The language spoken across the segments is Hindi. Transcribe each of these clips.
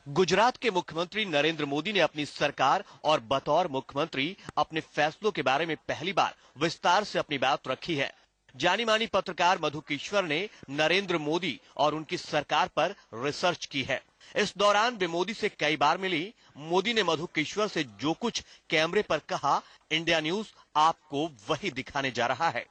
गुजरात के मुख्यमंत्री नरेंद्र मोदी ने अपनी सरकार और बतौर मुख्यमंत्री अपने फैसलों के बारे में पहली बार विस्तार से अपनी बात रखी है। जानी मानी पत्रकार मधु किश्वर ने नरेंद्र मोदी और उनकी सरकार पर रिसर्च की है। इस दौरान वे मोदी से कई बार मिली। मोदी ने मधु किश्वर से जो कुछ कैमरे पर कहा, इंडिया न्यूज आपको वही दिखाने जा रहा है।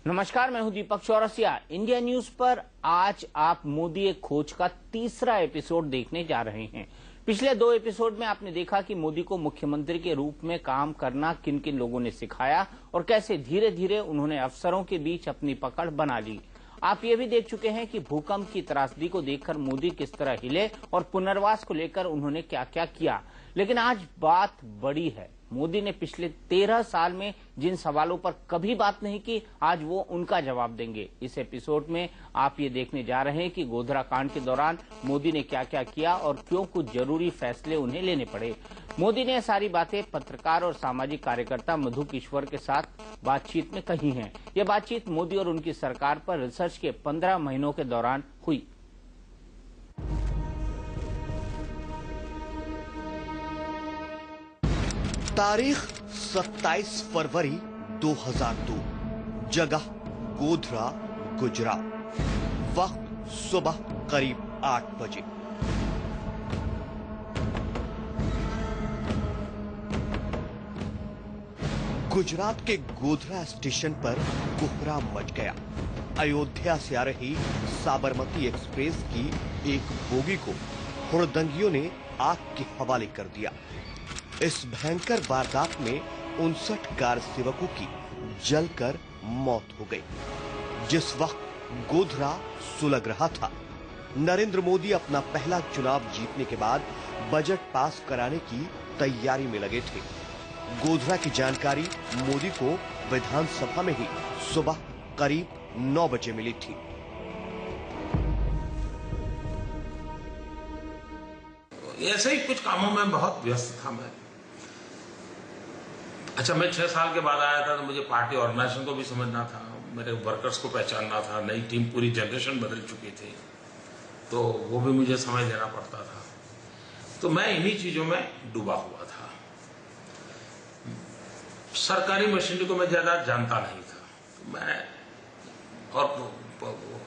नमस्कार, मैं हूं दीपक चौरसिया। इंडिया न्यूज पर आज आप मोदी एक खोज का तीसरा एपिसोड देखने जा रहे हैं। पिछले 2 एपिसोड में आपने देखा कि मोदी को मुख्यमंत्री के रूप में काम करना किन किन लोगों ने सिखाया और कैसे धीरे धीरे उन्होंने अफसरों के बीच अपनी पकड़ बना ली। आप ये भी देख चुके हैं कि भूकंप की त्रासदी को देखकर मोदी किस तरह हिले और पुनर्वास को लेकर उन्होंने क्या क्या किया। लेकिन आज बात बड़ी है। मोदी ने पिछले 13 साल में जिन सवालों पर कभी बात नहीं की, आज वो उनका जवाब देंगे। इस एपिसोड में आप ये देखने जा रहे हैं कि गोधरा कांड के दौरान मोदी ने क्या क्या किया और क्यों कुछ जरूरी फैसले उन्हें लेने पड़े। मोदी ने सारी बातें पत्रकार और सामाजिक कार्यकर्ता मधु किश्वर के साथ बातचीत में कही हैं। ये बातचीत मोदी और उनकी सरकार पर रिसर्च के 15 महीनों के दौरान हुई। तारीख 27 फरवरी 2002, जगह गोधरा, गुजरात, वक्त सुबह करीब 8 बजे। गुजरात के गोधरा स्टेशन पर कोहराम मच गया। अयोध्या से आ रही साबरमती एक्सप्रेस की एक बोगी को हुड़दंगियों ने आग के हवाले कर दिया। इस भयंकर वारदात में 59 कार सेवकों की जलकर मौत हो गई। जिस वक्त गोधरा सुलग रहा था, नरेंद्र मोदी अपना पहला चुनाव जीतने के बाद बजट पास कराने की तैयारी में लगे थे। गोधरा की जानकारी मोदी को विधानसभा में ही सुबह करीब 9 बजे मिली थी। ऐसे ही कुछ कामों में बहुत व्यस्त था मैं। अच्छा, मैं 6 साल के बाद आया था तो मुझे पार्टी ऑर्गेनाइजेशन को भी समझना था, मेरे वर्कर्स को पहचानना था। नई टीम, पूरी जनरेशन बदल चुकी थी, तो वो भी मुझे समय देना पड़ता था। तो मैं इन्हीं चीजों में डूबा हुआ था। सरकारी मशीनरी को मैं ज्यादा जानता नहीं था। तो मैं और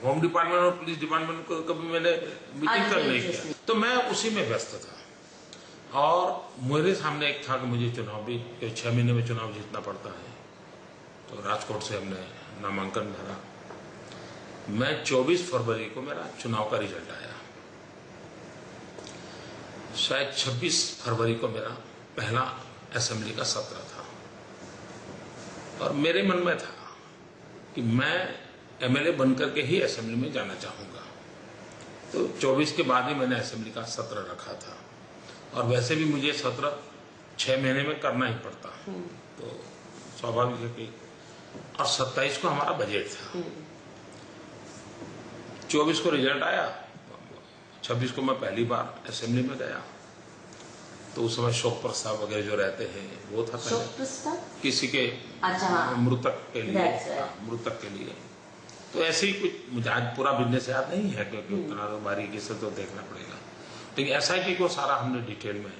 होम डिपार्टमेंट और पुलिस डिपार्टमेंट को कभी मैंने मीटिंग कर नहीं किया, तो मैं उसी में व्यस्त था। और मेरे सामने एक था कि मुझे चुनाव भी 6 महीने में चुनाव जीतना पड़ता है। तो राजकोट से हमने नामांकन भरा। मैं 24 फरवरी को मेरा चुनाव का रिजल्ट आया। शायद 26 फरवरी को मेरा पहला असेंबली का सत्र था। और मेरे मन में था कि मैं एमएलए बनकर के ही असेंबली में जाना चाहूंगा। तो 24 के बाद ही मैंने असेंबली का सत्र रखा था। और वैसे भी मुझे सत्र 6 महीने में करना ही पड़ता, तो स्वाभाविक है कि। और 27 को हमारा बजट था। 24 को रिजल्ट आया, 26 को मैं पहली बार असेंबली में गया। तो उस समय शोक प्रस्ताव वगैरह जो रहते हैं वो था पहले किसी के मृतक के लिए। तो ऐसे ही कुछ, मुझे आज पूरा बिजनेस याद नहीं है क्योंकि उतना बारीकी से तो देखना पड़ेगा। लेकिन ऐसा है कि वो सारा हमने डिटेल में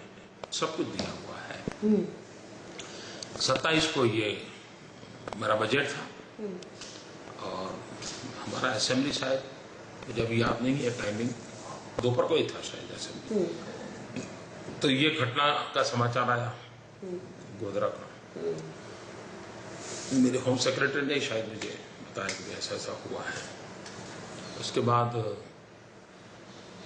सब कुछ दिया हुआ है। 27 को ये मेरा बजट था। और हमारा असेंबली शायद, मुझे अभी याद नहीं है टाइमिंग, दोपहर को ही था शायद असेंबली। तो ये घटना का समाचार आया गोधरा का। मेरे होम सेक्रेटरी ने शायद मुझे बताया कि ऐसा ऐसा हुआ है। उसके बाद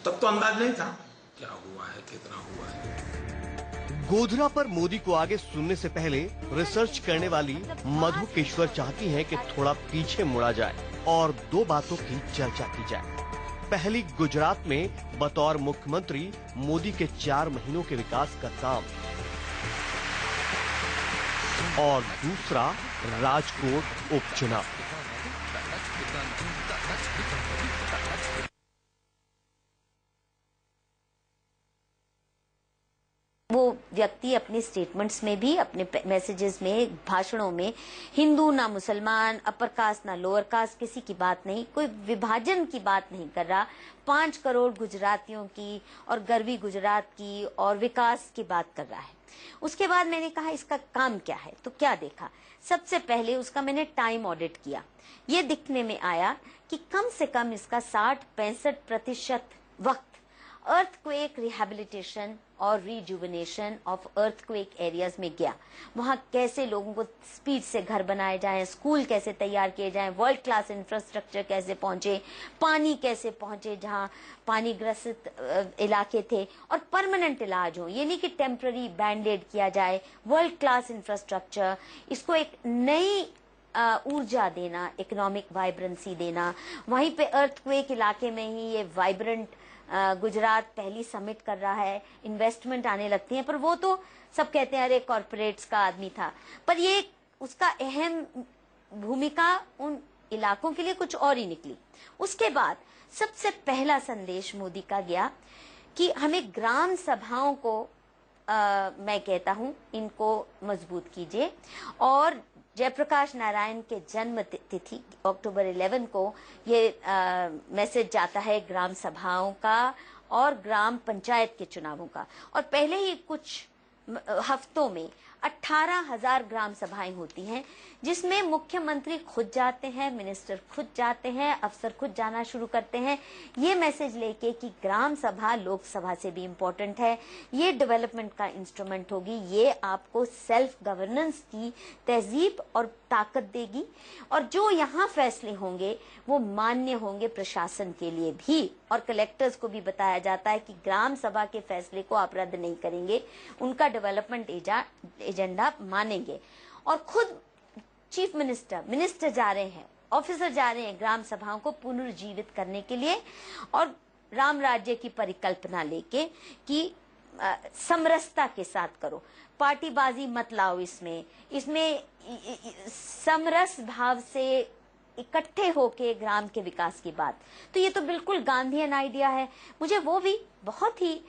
तब तो अंदाज नहीं था क्या हुआ है, कितना हुआ है। गोधरा पर मोदी को आगे सुनने से पहले रिसर्च करने वाली मधु किश्वर चाहती हैं कि थोड़ा पीछे मुड़ा जाए और 2 बातों की चर्चा की जाए। पहली, गुजरात में बतौर मुख्यमंत्री मोदी के 4 महीनों के विकास का काम, और दूसरा राजकोट उपचुनाव। वो व्यक्ति अपने स्टेटमेंट्स में भी, अपने मैसेजेस में, भाषणों में हिंदू ना मुसलमान, अपर कास्ट ना लोअर कास्ट, किसी की बात नहीं, कोई विभाजन की बात नहीं कर रहा। 5 करोड़ गुजरातियों की और गर्वी गुजरात की और विकास की बात कर रहा है। उसके बाद मैंने कहा इसका काम क्या है, तो क्या देखा, सबसे पहले उसका मैंने टाइम ऑडिट किया। ये दिखने में आया कि कम से कम इसका 60-65% वक्त अर्थक्वेक रिहैबिलिटेशन और रिजुविनेशन ऑफ अर्थक्वेक एरियाज में गया। वहां कैसे लोगों को स्पीड से घर बनाए जाएं, स्कूल कैसे तैयार किए जाएं, वर्ल्ड क्लास इंफ्रास्ट्रक्चर कैसे पहुंचे, पानी कैसे पहुंचे जहां पानी ग्रसित इलाके थे, और परमानेंट इलाज हो, ये नहीं कि टेम्पररी बैंडेड किया जाए। वर्ल्ड क्लास इंफ्रास्ट्रक्चर, इसको एक नई ऊर्जा देना, इकोनॉमिक वाइब्रेंसी देना। वहीं पे अर्थक्वेक इलाके में ही ये वाइब्रेंट गुजरात पहली समिट कर रहा है, इन्वेस्टमेंट आने लगती है, पर वो तो सब कहते हैं अरे कॉर्पोरेट्स का आदमी था, पर ये उसका अहम भूमिका उन इलाकों के लिए कुछ और ही निकली। उसके बाद सबसे पहला संदेश मोदी का गया कि हमें ग्राम सभाओं को मैं कहता हूं इनको मजबूत कीजिए। और जयप्रकाश नारायण के जन्म तिथि अक्टूबर 11 को ये मैसेज जाता है ग्राम सभाओं का और ग्राम पंचायत के चुनावों का। और पहले ही कुछ हफ्तों में 18,000 ग्राम सभाएं होती हैं, जिसमें मुख्यमंत्री खुद जाते हैं, मिनिस्टर खुद जाते हैं, अफसर खुद जाना शुरू करते हैं ये मैसेज लेके कि ग्राम सभा लोकसभा से भी इम्पोर्टेंट है, ये डेवलपमेंट का इंस्ट्रूमेंट होगी, ये आपको सेल्फ गवर्नेंस की तहजीब और ताकत देगी, और जो यहाँ फैसले होंगे वो मान्य होंगे प्रशासन के लिए भी। और कलेक्टर्स को भी बताया जाता है कि ग्राम सभा के फैसले को आप रद्द नहीं करेंगे, उनका डेवलपमेंट एजेंडा मानेंगे। और खुद चीफ मिनिस्टर जा रहे हैं, ऑफिसर जा रहे हैं ग्राम सभाओं को पुनर्जीवित करने के लिए, और राम राज्य की परिकल्पना लेके कि समरसता के साथ करो, पार्टीबाजी मत लाओ, इसमें समरस भाव से इकट्ठे होके ग्राम के विकास की बात। तो ये तो बिल्कुल गांधीयन आइडिया है। मुझे वो भी बहुत ही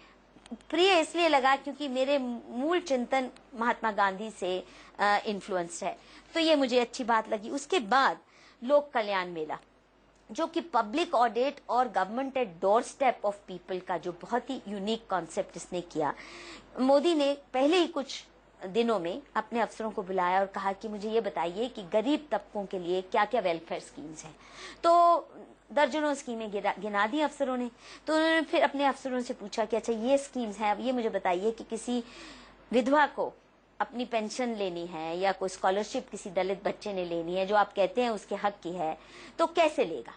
प्रिय इसलिए लगा क्योंकि मेरे मूल चिंतन महात्मा गांधी से इन्फ्लुएंस्ड है, तो ये मुझे अच्छी बात लगी। उसके बाद लोक कल्याण मेला, जो कि पब्लिक ऑडिट और government at door step of people का जो बहुत ही यूनिक कॉन्सेप्ट इसने किया। मोदी ने पहले ही कुछ दिनों में अपने अफसरों को बुलाया और कहा कि मुझे ये बताइए कि गरीब तबकों के लिए क्या क्या वेलफेयर स्कीम्स हैं। तो दर्जनों स्कीमें गिना दी अफसरों ने। तो उन्होंने फिर अपने अफसरों से पूछा कि अच्छा ये स्कीम्स हैं, अब ये मुझे बताइए कि किसी विधवा को अपनी पेंशन लेनी है या कोई स्कॉलरशिप किसी दलित बच्चे ने लेनी है जो आप कहते हैं उसके हक की है, तो कैसे लेगा।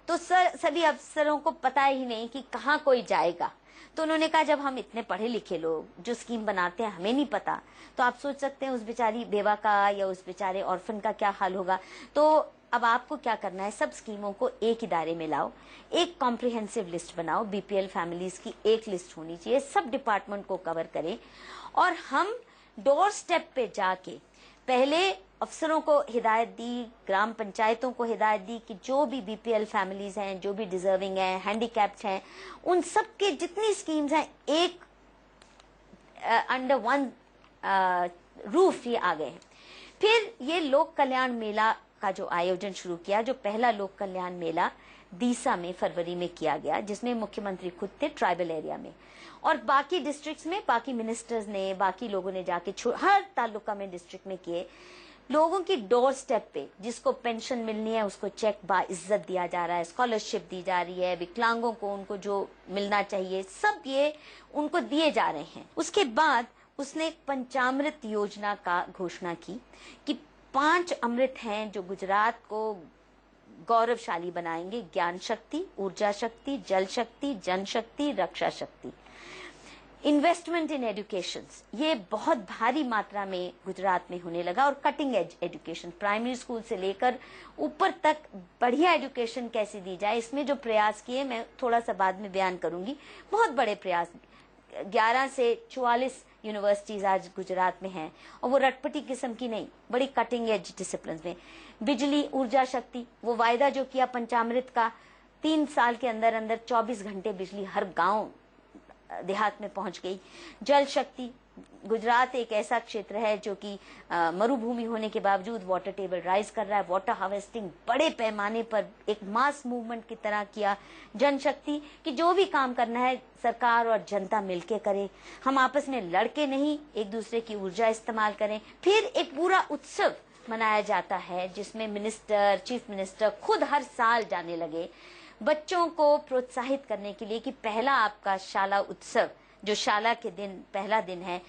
तो सभी अफसरों को पता ही नहीं कि कहाँ कोई जाएगा। तो उन्होंने कहा जब हम इतने पढ़े लिखे लोग जो स्कीम बनाते हैं हमें नहीं पता, तो आप सोच सकते हैं उस बेचारी बेवा का या उस बेचारे ऑर्फन का क्या हाल होगा। तो अब आपको क्या करना है, सब स्कीमों को एक इदारे में लाओ, एक कॉम्प्रिहेंसिव लिस्ट बनाओ, बीपीएल फैमिलीज की एक लिस्ट होनी चाहिए, सब डिपार्टमेंट को कवर करें, और हम डोर स्टेप पे जाके पहले अफसरों को हिदायत दी, ग्राम पंचायतों को हिदायत दी कि जो भी बीपीएल फैमिलीज हैं, जो भी डिजर्विंग हैं, हैंडीकैप्ड हैं, उन सब के जितनी स्कीम्स हैं एक अंडर वन रूफ ये आ गए हैं। फिर ये लोक कल्याण मेला का जो आयोजन शुरू किया, जो पहला लोक कल्याण मेला दीसा में फरवरी में किया गया, जिसमें मुख्यमंत्री खुद थे ट्राइबल एरिया में, और बाकी डिस्ट्रिक्ट्स में बाकी मिनिस्टर्स ने, बाकी लोगों ने जाके हर तालुका में डिस्ट्रिक्ट में किए। लोगों की डोर स्टेप पे जिसको पेंशन मिलनी है उसको चेक बाइज्जत दिया जा रहा है, स्कॉलरशिप दी जा रही है, विकलांगों को उनको जो मिलना चाहिए सब ये उनको दिए जा रहे हैं। उसके बाद उसने एक पंचामृत योजना का घोषणा की कि 5 अमृत हैं जो गुजरात को गौरवशाली बनाएंगे: ज्ञान शक्ति, ऊर्जा शक्ति, जल शक्ति, जनशक्ति, रक्षा शक्ति। इन्वेस्टमेंट इन एजुकेशन ये बहुत भारी मात्रा में गुजरात में होने लगा, और cutting edge education, primary school से लेकर ऊपर तक बढ़िया एजुकेशन कैसे दी जाए, इसमें जो प्रयास किए मैं थोड़ा सा बाद में बयान करूंगी। बहुत बड़े प्रयास, 11 से 44 यूनिवर्सिटीज आज गुजरात में हैं, और वो रटपटी किस्म की नहीं, बड़ी कटिंग एज डिसिप्लिन में। बिजली, ऊर्जा शक्ति, वो वायदा जो किया पंचामृत का, 3 साल के अंदर अंदर 24 घंटे बिजली हर गांव देहात में पहुंच गई। जल शक्ति, गुजरात एक ऐसा क्षेत्र है जो कि मरुभूमि होने के बावजूद वाटर टेबल राइज कर रहा है। वाटर हार्वेस्टिंग बड़े पैमाने पर एक मास मूवमेंट की तरह किया, जनशक्ति कि जो भी काम करना है सरकार और जनता मिलके करे, हम आपस में लड़के नहीं, एक दूसरे की ऊर्जा इस्तेमाल करें। फिर एक पूरा उत्सव मनाया जाता है जिसमें मिनिस्टर, चीफ मिनिस्टर खुद हर साल जाने लगे बच्चों को प्रोत्साहित करने के लिए कि पहला आपका शाला उत्सव, जो शाला के दिन पहला दिन है,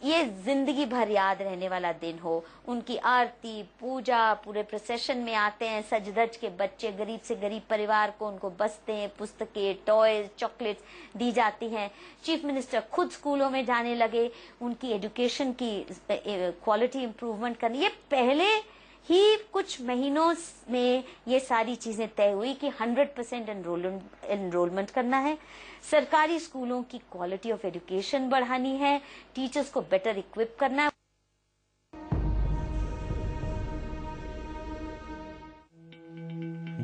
ये जिंदगी भर याद रहने वाला दिन हो। उनकी आरती, पूजा, पूरे प्रोसेशन में आते हैं सज धज के बच्चे, गरीब से गरीब परिवार को उनको बस्तें, पुस्तकें, टॉयज, चॉकलेट्स दी जाती हैं। चीफ मिनिस्टर खुद स्कूलों में जाने लगे, उनकी एजुकेशन की क्वालिटी इंप्रूवमेंट करनी। ये पहले ही कुछ महीनों में ये सारी चीजें तय हुई कि 100% एनरोलमेंट करना है, सरकारी स्कूलों की क्वालिटी ऑफ एजुकेशन बढ़ानी है, टीचर्स को बेटर इक्विप करना है।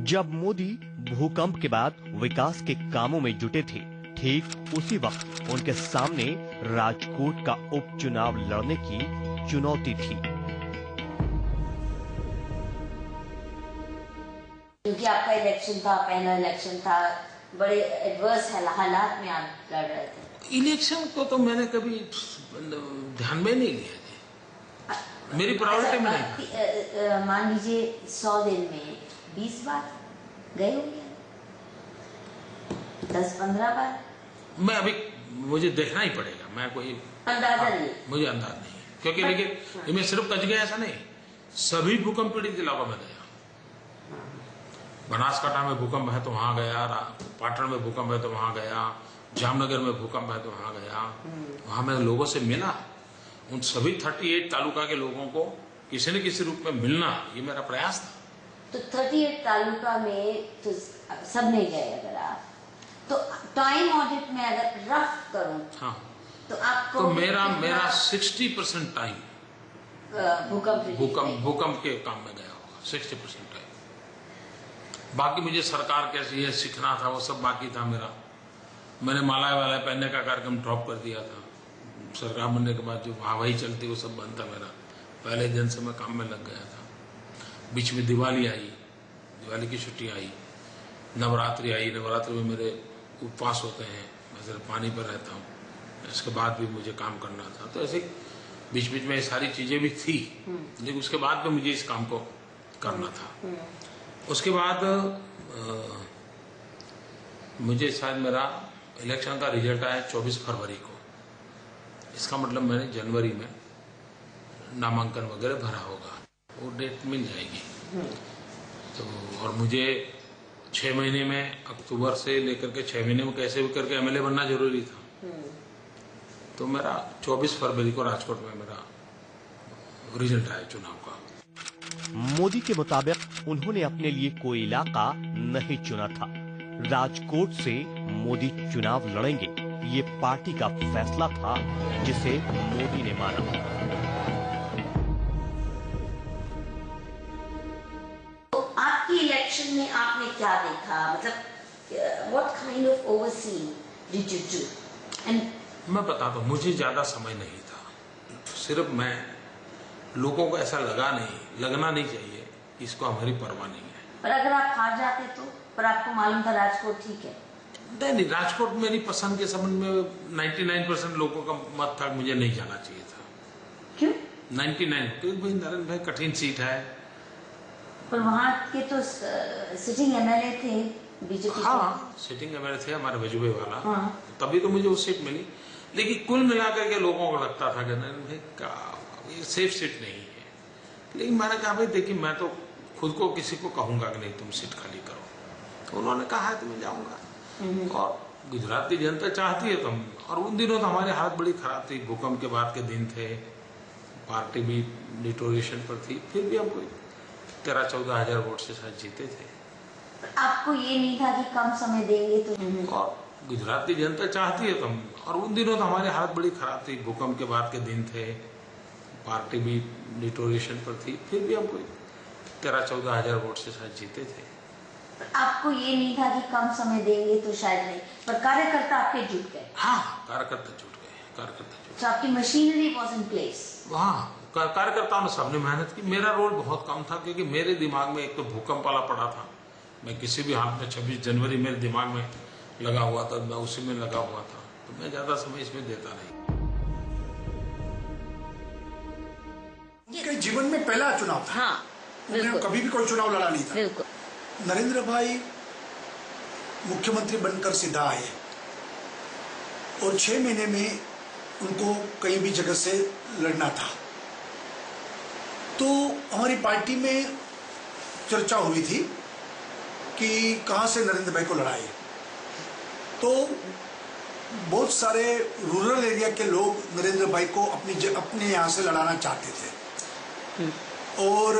जब मोदी भूकंप के बाद विकास के कामों में जुटे थे, ठीक उसी वक्त उनके सामने राजकोट का उपचुनाव लड़ने की चुनौती थी। क्योंकि आपका इलेक्शन था, पहला इलेक्शन था, बड़े एडवर्स हालात में आप लड़ रहे थे। इलेक्शन को तो मैंने कभी ध्यान में नहीं लिया थी, मेरी प्रायोरिटी में नहीं। मान लीजिए 100 दिन में 20 बार गए होंगे, 10-15 बार। मैं अभी मुझे देखना ही पड़ेगा, मैं कोई अंदाजा नहीं, मुझे अंदाज नहीं, क्योंकि लेकिन मैं सिर्फ कच गया ऐसा नहीं, सभी भूकंप पीड़ित इलाकों में गया। बनासकांठा में भूकंप है तो वहां गया, पाटन में भूकंप है तो वहां गया, जामनगर में भूकंप है तो वहां गया। वहां मैं लोगों से मिला, उन सभी 38 तालुका के लोगों को किसी न किसी रूप में मिलना, ये मेरा प्रयास था। तो 38 तालुका में तो सब नहीं गए। अगर आप तो टाइम ऑडिट में अगर रफ करूं, हाँ, तो आपको तो मेरा 60% टाइम भूकंप के काम में गया होगा, 60% टाइम। बाकी मुझे सरकार कैसी है सीखना था, वो सब बाकी था मेरा। मैंने माला वाला पहनने का कार्यक्रम ड्रॉप कर दिया था, सरकार बनने के बाद जो हवाई चलती वो सब बंद था मेरा। पहले दिन से मैं काम में लग गया था। बीच में दिवाली आई, दिवाली की छुट्टी आई, नवरात्रि आई, नवरात्रि में मेरे उपवास होते हैं, मैं सिर्फ पानी पर रहता हूँ, इसके बाद भी मुझे काम करना था। तो ऐसे बीच बीच में ये सारी चीजें भी थी, लेकिन उसके बाद भी मुझे इस काम को करना था। उसके बाद मुझे शायद मेरा इलेक्शन का रिजल्ट आया 24 फरवरी को। इसका मतलब मैंने जनवरी में नामांकन वगैरह भरा होगा, वो डेट मिल जाएगी। तो और मुझे 6 महीने में, अक्टूबर से लेकर के 6 महीने में कैसे भी करके एमएलए बनना जरूरी था। तो मेरा 24 फरवरी को राजकोट में मेरा रिजल्ट आया चुनाव का। मोदी के मुताबिक उन्होंने अपने लिए कोई इलाका नहीं चुना था। राजकोट से मोदी चुनाव लड़ेंगे, ये पार्टी का फैसला था जिसे मोदी ने माना। तो आपकी इलेक्शन में आपने क्या देखा, मतलब what kind of overseeing did you do? And मैं बता दूं, मुझे ज्यादा समय नहीं था, सिर्फ मैं, लोगों को ऐसा लगना नहीं चाहिए कि इसको हमारी परवाह नहीं है। पर अगर आप हार जाते तो? पर आपको मालूम था राजकोट ठीक है? नहीं, राजकोट मेरी पसंद के संबंध में 99% लोगों का मत था, मुझे नहीं जाना चाहिए था। क्यों 99? क्योंकि भाई नरेंद्र भाई कठिन सीट है। पर वहाँ के तो सिटिंग एमएलए थे बीजेपी। हाँ, सिटिंग एमएलए थे हमारे वजूबे वाला। हाँ। तभी तो मुझे वो सीट मिली। लेकिन कुल मिलाकर के लोगों को लगता था कि नरेंद्र भाई का ये सेफ सीट नहीं है। लेकिन मैंने कहा भाई देखिए, मैं तो खुद को किसी को कहूंगा कि नहीं तुम सीट खाली करो, तो उन्होंने कहा है तो मैं जाऊंगा। और गुजरात की जनता चाहती है तुम। और उन दिनों तो हमारी हालत बड़ी खराब थी, भूकंप के बाद के दिन थे, पार्टी भी डिटोरेशन पर थी, फिर भी हम कोई 13-14 हजार वोट से शायद जीते थे। आपको ये नहीं था कि कम समय देंगे तो? और गुजरात की जनता चाहती है तुम। और उन दिनों तो हमारी हालत बड़ी खराब थी, भूकंप के बाद के दिन थे, पार्टी भी डिटोरेशन पर थी, फिर भी हम कोई 13-14 हजार वोट से शायद जीते थे। आपको ये नहीं था कि कम समय देंगे तो शायद नहीं, पर कार्यकर्ता आपके जुट गए? हाँ, कार्यकर्ता जुट गए, कार्यकर्ता। तो आपकी मशीनरी वाज इन प्लेस? वहाँ कार्यकर्ताओं ने सबने मेहनत की। मेरा रोल बहुत कम था क्योंकि मेरे दिमाग में एक तो भूकंप वाला पड़ा था। मैं किसी भी हाल में 26 जनवरी मेरे दिमाग में लगा हुआ था, मैं उसी में लगा हुआ था, तो मैं ज्यादा समय इसमें देता नहीं। उनके जीवन में पहला चुनाव था। हाँ, उन्होंने कभी भी कोई चुनाव लड़ा नहीं था। बिल्कुल। नरेंद्र भाई मुख्यमंत्री बनकर सीधा आए और 6 महीने में उनको कहीं भी जगह से लड़ना था। तो हमारी पार्टी में चर्चा हुई थी कि कहां से नरेंद्र भाई को लड़ाए। तो बहुत सारे रूरल एरिया के लोग नरेंद्र भाई को अपने यहाँ से लड़ाना चाहते थे और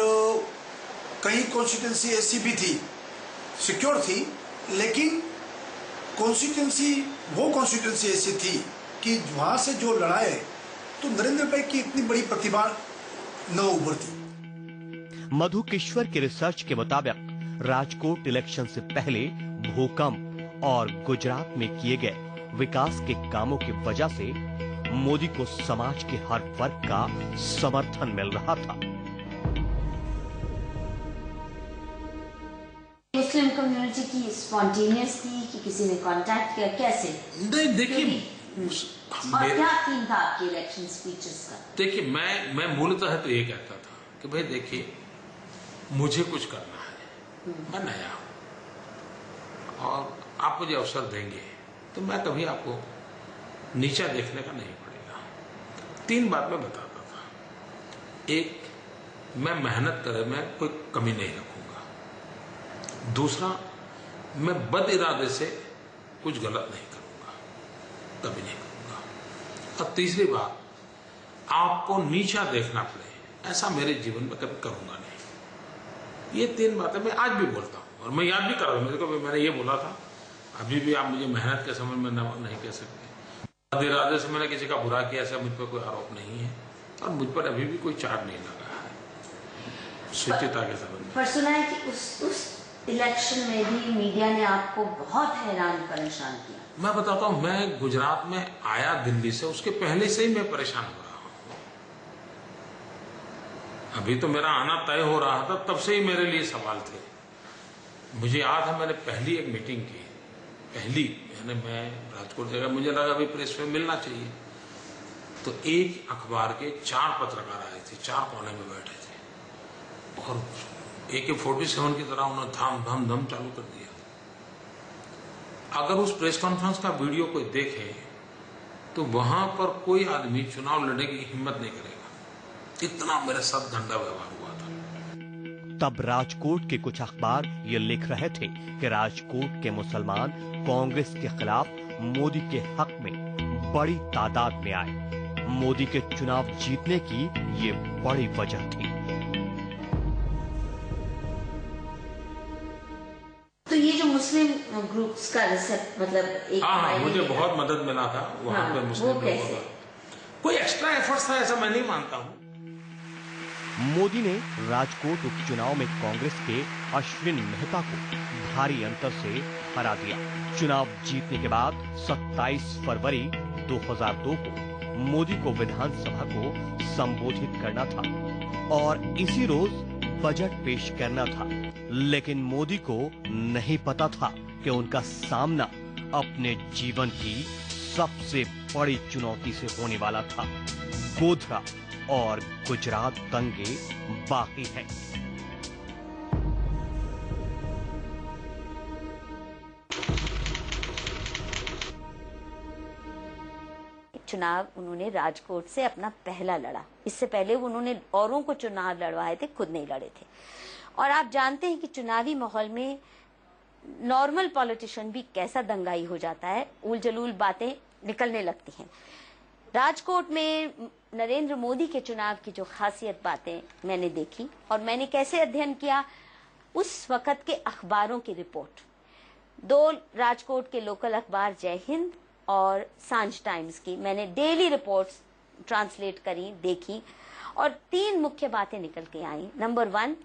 कई कॉन्स्टिट्यूंसी ऐसी भी थी, सिक्योर थी, लेकिन वो कॉन्स्टिट्यूंसी ऐसी थी कि वहां से जो लड़ाए तो नरेंद्र भाई की इतनी बड़ी प्रतिभा न उभरती। मधु किश्वर के रिसर्च के मुताबिक राजकोट इलेक्शन से पहले भूकंप और गुजरात में किए गए विकास के कामों की वजह से मोदी को समाज के हर वर्ग का समर्थन मिल रहा था। मुस्लिम कम्युनिटी की स्पॉन्टेनियस थी कि किसी ने कांटेक्ट किया, कैसे? नहीं, देखिए, और क्या थीम था आपके इलेक्शन स्पीचेस का? देखिए, मैं मूलतः तो ये कहता था कि भाई देखिए, मुझे कुछ करना है, मैं नया हूं और आप मुझे अवसर देंगे तो मैं कभी आपको नीचा देखने का नहीं पड़ेगा। 3 बात मैं बताता था। एक, मैं मेहनत करे, मैं कोई कमी नहीं रखूंगा। दूसरा, मैं बद इरादे से कुछ गलत नहीं करूंगा, कभी नहीं करूंगा। और तीसरी बात, आपको नीचा देखना पड़े ऐसा मेरे जीवन में कभी करूंगा नहीं। ये 3 बातें मैं आज भी बोलता हूं और मैं याद भी कर रहा हूं। मेरे को मैंने ये बोला था, अभी भी आप मुझे मेहनत के समय में नहीं कह सकते। बद इरादे से मैंने किसी का बुरा किया ऐसा मुझ पर कोई आरोप नहीं है और मुझ पर अभी भी कोई चार्ज नहीं लगा है शुचिता के संबंध में। पर सुना है कि उस इलेक्शन में भी मीडिया ने आपको बहुत हैरान परेशान किया। मैं बताता हूं, मैं गुजरात में आया दिल्ली से, उसके पहले से ही मैं परेशान हो रहा हूं। अभी तो मेरा आना तय हो रहा था, तब से ही मेरे लिए सवाल थे। मुझे याद है, मैंने पहली एक मीटिंग की, मैं राजकोट जगह, मुझे लगा अभी प्रेस में मिलना चाहिए, तो एक अखबार के 4 पत्रकार आए थे, 4 कोने में बैठे थे और AK-47 की तरह उन्होंने धम चालू कर दिया। अगर उस प्रेस कॉन्फ्रेंस का वीडियो कोई देखे तो वहां पर कोई आदमी चुनाव लड़ने की हिम्मत नहीं करेगा। इतना मेरे साथ गंदा व्यवहार हुआ था। तब राजकोट के कुछ अखबार ये लिख रहे थे कि राजकोट के मुसलमान कांग्रेस के खिलाफ मोदी के हक में बड़ी तादाद में आए। मोदी के चुनाव जीतने की ये बड़ी वजह थी। तो ये जो मुस्लिम ग्रुप्स का रिसेप्ट, मतलब एक मुझे बहुत मदद मिला था वहां पे मुस्लिम लोगों का। कोई एक्स्ट्रा एफर्ट्स था ऐसा मैं नहीं मानता हूं। मोदी ने राजकोट उपचुनाव में कांग्रेस के अश्विन मेहता को भारी अंतर से हरा दिया। चुनाव जीतने के बाद 27 फरवरी 2002 को मोदी को विधानसभा को संबोधित करना था और इसी रोज बजट पेश करना था, लेकिन मोदी को नहीं पता था कि उनका सामना अपने जीवन की सबसे बड़ी चुनौती से होने वाला था। गोधरा और गुजरात दंगे बाकी है। चुनाव उन्होंने राजकोट से अपना पहला लड़ा। इससे पहले उन्होंने औरों को चुनाव लड़वाए थे, खुद नहीं लड़े थे। और आप जानते हैं कि चुनावी माहौल में नॉर्मल पॉलिटिशियन भी कैसा दंगाई हो जाता है, उल जलूल बातें निकलने लगती हैं। राजकोट में नरेंद्र मोदी के चुनाव की जो खासियत बातें मैंने देखी और मैंने कैसे अध्ययन किया, उस वक्त के अखबारों की रिपोर्ट, 2 राजकोट के लोकल अखबार जय हिंद और सांझ टाइम्स की मैंने डेली रिपोर्ट्स ट्रांसलेट करी, देखी और 3 मुख्य बातें निकल के आई। नंबर 1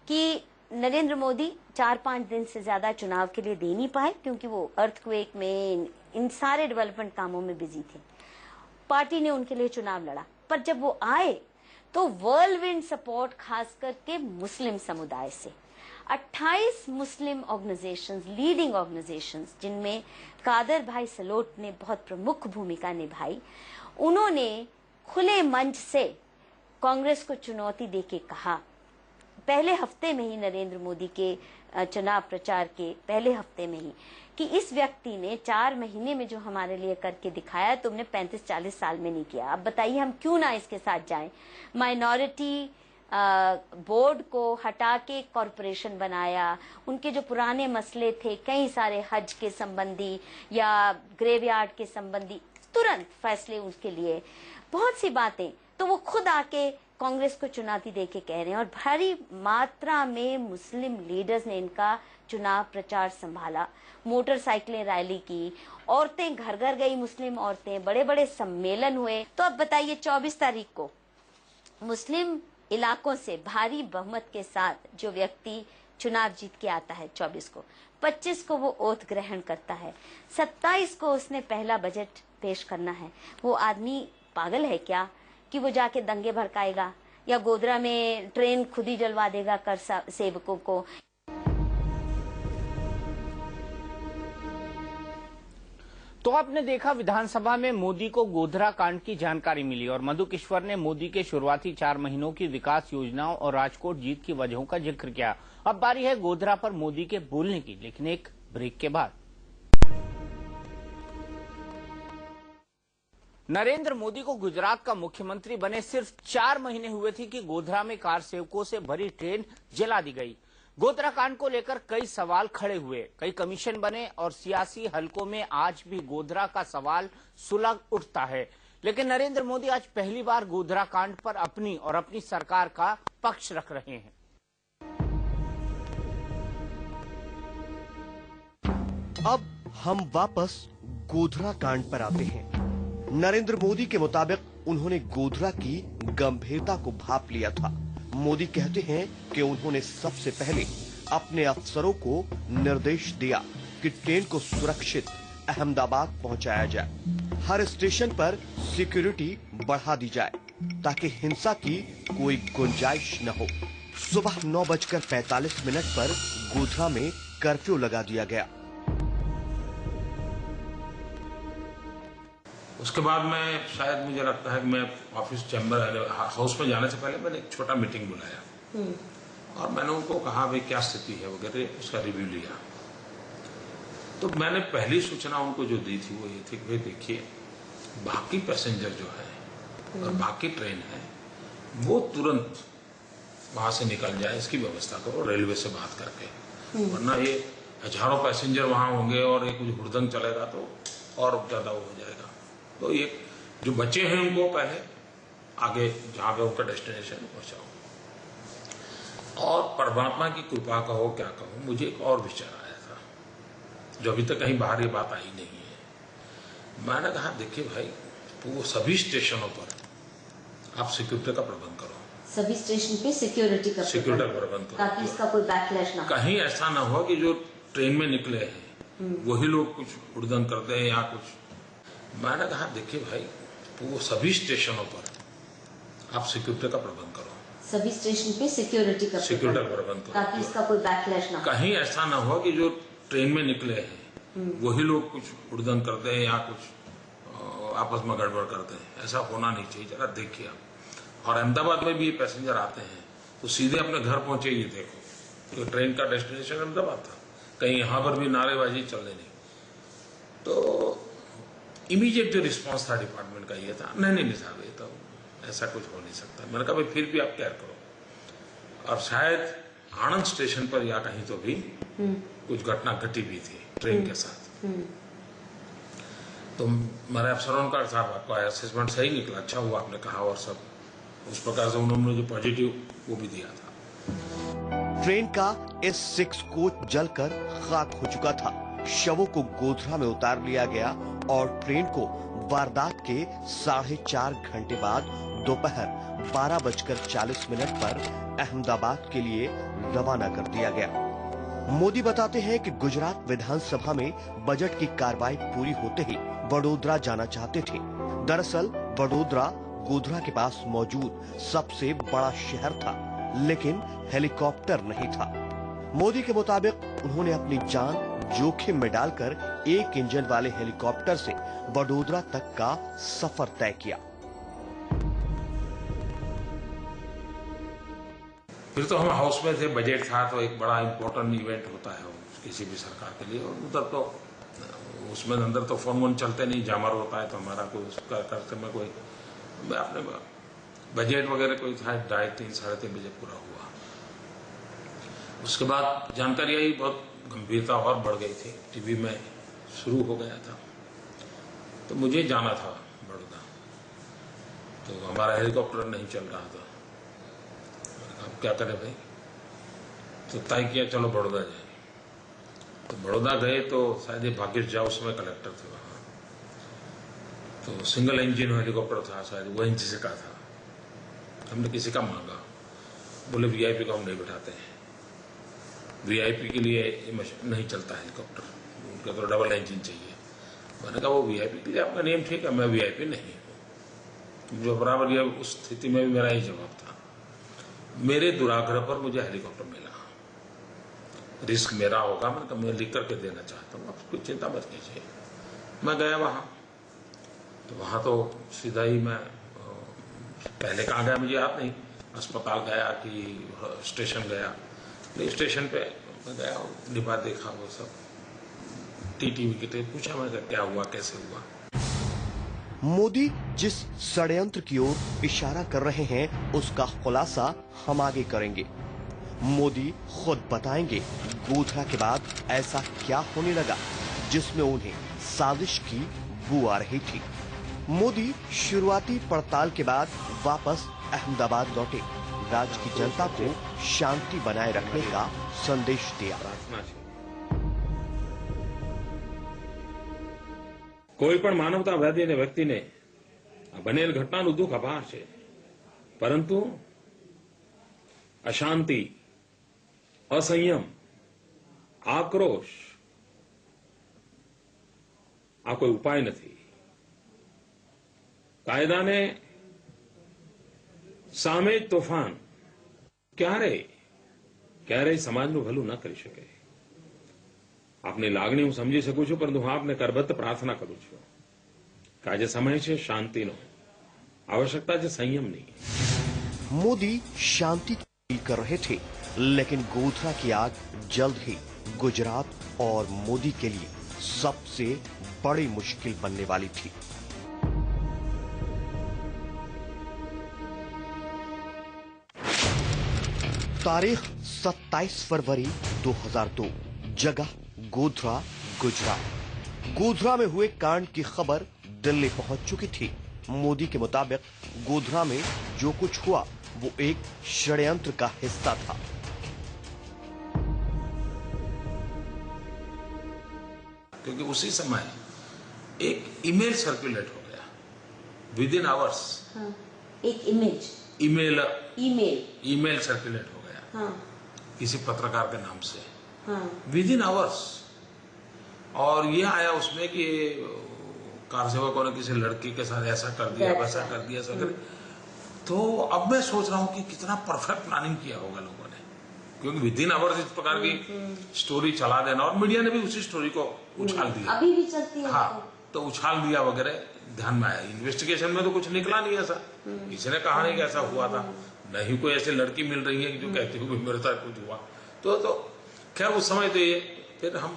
कि नरेंद्र मोदी 4-5 दिन से ज्यादा चुनाव के लिए दे नहीं पाए क्योंकि वो अर्थक्वेक में इन सारे डेवलपमेंट कामों में बिजी थे। पार्टी ने उनके लिए चुनाव लड़ा, पर जब वो आए तो वर्ल्डविंड सपोर्ट खास करके मुस्लिम समुदाय से 28 मुस्लिम ऑर्गेनाइजेशंस, लीडिंग ऑर्गेनाइजेशंस, जिनमें कादर भाई सलोट ने बहुत प्रमुख भूमिका निभाई, उन्होंने खुले मंच से कांग्रेस को चुनौती देके कहा, पहले हफ्ते में ही, नरेंद्र मोदी के चुनाव प्रचार के पहले हफ्ते में ही, कि इस व्यक्ति ने 4 महीने में जो हमारे लिए करके दिखाया, तुमने 35-40 साल में नहीं किया। अब बताइए हम क्यों ना इसके साथ जाएं। माइनॉरिटी बोर्ड को हटा के कॉरपोरेशन बनाया, उनके जो पुराने मसले थे कई सारे हज के संबंधी या ग्रेवयार्ड के संबंधी, तुरंत फैसले उसके लिए, बहुत सी बातें, तो वो खुद आके कांग्रेस को चुनौती देके कह रहे हैं। और भारी मात्रा में मुस्लिम लीडर्स ने इनका चुनाव प्रचार संभाला, मोटरसाइकिलें रैली की, औरतें घर घर गई, मुस्लिम औरतें, बड़े बड़े सम्मेलन हुए। तो अब बताइए 24 तारीख को मुस्लिम इलाकों से भारी बहुमत के साथ जो व्यक्ति चुनाव जीत के आता है 24 को, 25 को वो ओथ ग्रहण करता है, 27 को उसने पहला बजट पेश करना है। वो आदमी पागल है क्या कि वो जाके दंगे भड़काएगा या गोधरा में ट्रेन खुद ही जलवा देगा कर सेवकों को। तो आपने देखा विधानसभा में मोदी को गोधरा कांड की जानकारी मिली और मधु किश्वर ने मोदी के शुरुआती 4 महीनों की विकास योजनाओं और राजकोट जीत की वजहों का जिक्र किया। अब बारी है गोधरा पर मोदी के बोलने की, लेकिन एक ब्रेक के बाद। नरेंद्र मोदी को गुजरात का मुख्यमंत्री बने सिर्फ 4 महीने हुए थे कि गोधरा में कार सेवकों से भरी ट्रेन जला दी गई। गोधरा कांड को लेकर कई सवाल खड़े हुए, कई कमीशन बने और सियासी हलकों में आज भी गोधरा का सवाल सुलग उठता है। लेकिन नरेंद्र मोदी आज पहली बार गोधरा कांड पर अपनी और अपनी सरकार का पक्ष रख रहे हैं। अब हम वापस गोधरा कांड पर आते हैं। नरेंद्र मोदी के मुताबिक उन्होंने गोधरा की गंभीरता को भांप लिया था। मोदी कहते हैं कि उन्होंने सबसे पहले अपने अफसरों को निर्देश दिया कि ट्रेन को सुरक्षित अहमदाबाद पहुंचाया जाए, हर स्टेशन पर सिक्योरिटी बढ़ा दी जाए ताकि हिंसा की कोई गुंजाइश न हो। सुबह 9:45 पर गोधरा में कर्फ्यू लगा दिया गया। उसके बाद मैं, शायद मुझे लगता है कि मैं ऑफिस चैम्बर हाउस में जाने से पहले मैंने एक छोटा मीटिंग बुलाया और मैंने उनको कहा भाई क्या स्थिति है वगैरह, उसका रिव्यू लिया। तो मैंने पहली सूचना उनको जो दी थी वो ये थी कि भाई देखिए, बाकी पैसेंजर जो है और बाकी ट्रेन है वो तुरंत वहां से निकल जाए, इसकी व्यवस्था करो रेलवे से बात करके, वरना ये हजारों पैसेंजर वहां होंगे और ये कुछ हुड़दंग चलेगा तो और ज्यादा हो जाएगा। तो ये जो बच्चे हैं उनको पहले आगे जहां पे उनका डेस्टिनेशन पहुंचाओ। और परमात्मा की कृपा कहो क्या कहो, मुझे एक और विचार आया था जो अभी तक कहीं बाहर ये बात आई नहीं है। मैंने कहा देखिए भाई, वो सभी स्टेशनों पर आप सिक्योरिटी का प्रबंध करो, सभी स्टेशन पे सिक्योरिटी का प्रबंध करो ताकि इसका कोई बैकलैश ना हो। कहीं ऐसा ना हो कि जो ट्रेन में निकले हैं वही लोग कुछ हुड़दंग कर दें या कुछ। मैंने कहा देखिए भाई, वो सभी स्टेशनों पर आप सिक्योरिटी का प्रबंध करो, सभी स्टेशन पे सिक्योरिटी का प्रबंध करो ताकि इसका कोई बैकलैश ना हो। कहीं ऐसा ना हो कि जो ट्रेन में निकले हैं वही लोग कुछ हुड़दंग कर दें या कुछ आपस में गड़बड़ कर दें, ऐसा होना नहीं चाहिए। जरा देखिए आप। और अहमदाबाद में भी पैसेंजर आते हैं तो सीधे अपने घर पहुंचे, ये देखो तो ट्रेन का डेस्टिनेशन अहमदाबाद था, कहीं यहाँ पर भी नारेबाजी चलने नहीं। तो इमीडिएट जो रिस्पांस था डिपार्टमेंट का ये था, नहीं साहब ये तो ऐसा कुछ हो नहीं सकता। मैंने कहा भाई फिर भी आप केयर करो। और शायद आनंद स्टेशन पर या कहीं तो भी कुछ घटना घटी भी थी ट्रेन के साथ। तो मेरे अफसरों का साहब आपका असेसमेंट सही निकला, अच्छा हुआ आपने कहा, और सब उस प्रकार से उन्होंने जो पॉजिटिव वो भी दिया था। ट्रेन का S6 कोच जलकर खाक हो चुका था। शवों को गोधरा में उतार लिया गया और ट्रेन को वारदात के 4.5 घंटे बाद दोपहर 12:40 पर अहमदाबाद के लिए रवाना कर दिया गया। मोदी बताते हैं कि गुजरात विधानसभा में बजट की कार्रवाई पूरी होते ही वडोदरा जाना चाहते थे। दरअसल वडोदरा गोधरा के पास मौजूद सबसे बड़ा शहर था, लेकिन हेलीकॉप्टर नहीं था। मोदी के मुताबिक उन्होंने अपनी जान जोखिम में डालकर एक इंजन वाले हेलीकॉप्टर से वडोदरा तक का सफर तय किया। फिर तो हम हाउस में थे, बजट था, तो एक बड़ा इंपॉर्टेंट इवेंट होता है किसी भी सरकार के लिए, और उधर तो उसमें अंदर तो फोन चलते नहीं, जामर होता है, तो हमारा कोई उसका करते में कोई अपने बजट वगैरह कोई था, 2:30 साढ़े 3 बजे पूरा हुआ। उसके बाद जानकारी आई, बहुत गंभीरता और बढ़ गई थी, टीवी में शुरू हो गया था, तो मुझे जाना था बड़ौदा, तो हमारा हेलीकॉप्टर नहीं चल रहा था। अब क्या करें भाई, तो तय किया चलो बड़ौदा जाए। तो बड़ौदा गए तो शायद ये भाग्यश झा उसमें कलेक्टर थे वहां, तो सिंगल इंजन हेलीकॉप्टर था, शायद वो एनसीसी का था। हमने किसी का मांगा, बोले वीआईपी को हम नहीं बिठाते हैं, वीआईपी के लिए नहीं चलता हेलीकॉप्टर, उनका तो डबल इंजन चाहिए। मैंने कहा वो वीआईपी के लिए आपका नियम ठीक है, मैं वीआईपी नहीं हूँ। जो बराबर ये उस स्थिति में भी मेरा ही जवाब था। मेरे दुराग्रह पर मुझे हेलीकॉप्टर मिला, रिस्क मेरा होगा, मैं लिख करके देना चाहता हूँ, आप कोई चिंता मत कीजिए। मैं गया वहां, तो वहां तो सीधा ही मैं पहले कहाँ गया मुझे याद नहीं, अस्पताल गया कि स्टेशन गया, नहीं स्टेशन पे मैं गया, डिब्बा देखा, वो सब टीटी विकेट पूछा, मैं क्या हुआ, कैसे हुआ। मोदी जिस षड्यंत्र की ओर इशारा कर रहे हैं उसका खुलासा हम आगे करेंगे। मोदी खुद बताएंगे गोधरा के बाद ऐसा क्या होने लगा जिसमें उन्हें साजिश की बू आ रही थी। मोदी शुरुआती पड़ताल के बाद वापस अहमदाबाद लौटे, राज्य की जनता को शांति बनाए रखने का संदेश दिया। કોઈ પણ માનવતાવાદી અને વ્યક્તિને બનેલ ઘટનાનું દુઃખ અપાર છે, પરંતુ અશાંતિ, અસંયમ, આક્રોશ આ કોઈ ઉપાય નથી। કાયદાને સામે તોફાન ક્યારેય સમાજનું ભલું ન કરી શકે। આપની લાગણી હું સમજી શકું છું, પરંતુ હું આપને કરબદ્ધ પ્રાર્થના કરું છું કે આજે સમય છે શાંતિનો, आवश्यकता છે સંયમની। मोदी शांति की अपील कर रहे थे, लेकिन गोधरा की आग जल्द ही गुजरात और मोदी के लिए सबसे बड़ी मुश्किल बनने वाली थी। तारीख 27 फरवरी 2002, जगह गोधरा, गुजरात। गोधरा में हुए कांड की खबर दिल्ली पहुंच चुकी थी। मोदी के मुताबिक गोधरा में जो कुछ हुआ वो एक षड्यंत्र का हिस्सा था। क्योंकि उसी समय एक ईमेल सर्कुलेट हो गया विद इन आवर्स। एक ईमेल सर्कुलेट हो गया, हाँ, किसी पत्रकार के नाम से, हाँ, विद इन आवर्स। और ये आया उसमें कि कार सेवकों ने किसी लड़की के साथ ऐसा कर दिया, वैसा कर दिया, ऐसा कर। तो अब मैं सोच रहा हूँ कि कितना परफेक्ट प्लानिंग किया होगा लोगों ने, क्योंकि विद इन आवर्स इस प्रकार की स्टोरी चला देना, और मीडिया ने भी उसी स्टोरी को उछाल दिया, अभी भी चलती है, हाँ, तो उछाल दिया वगैरह। ध्यान में आया, इन्वेस्टिगेशन में तो कुछ निकला नहीं ऐसा, किसी ने कहा नहीं कि ऐसा हुआ था, नहीं कोई ऐसी लड़की मिल रही है जो कहती है मेरे साथ कुछ हुआ। तो खैर उस समय तो ये, फिर हम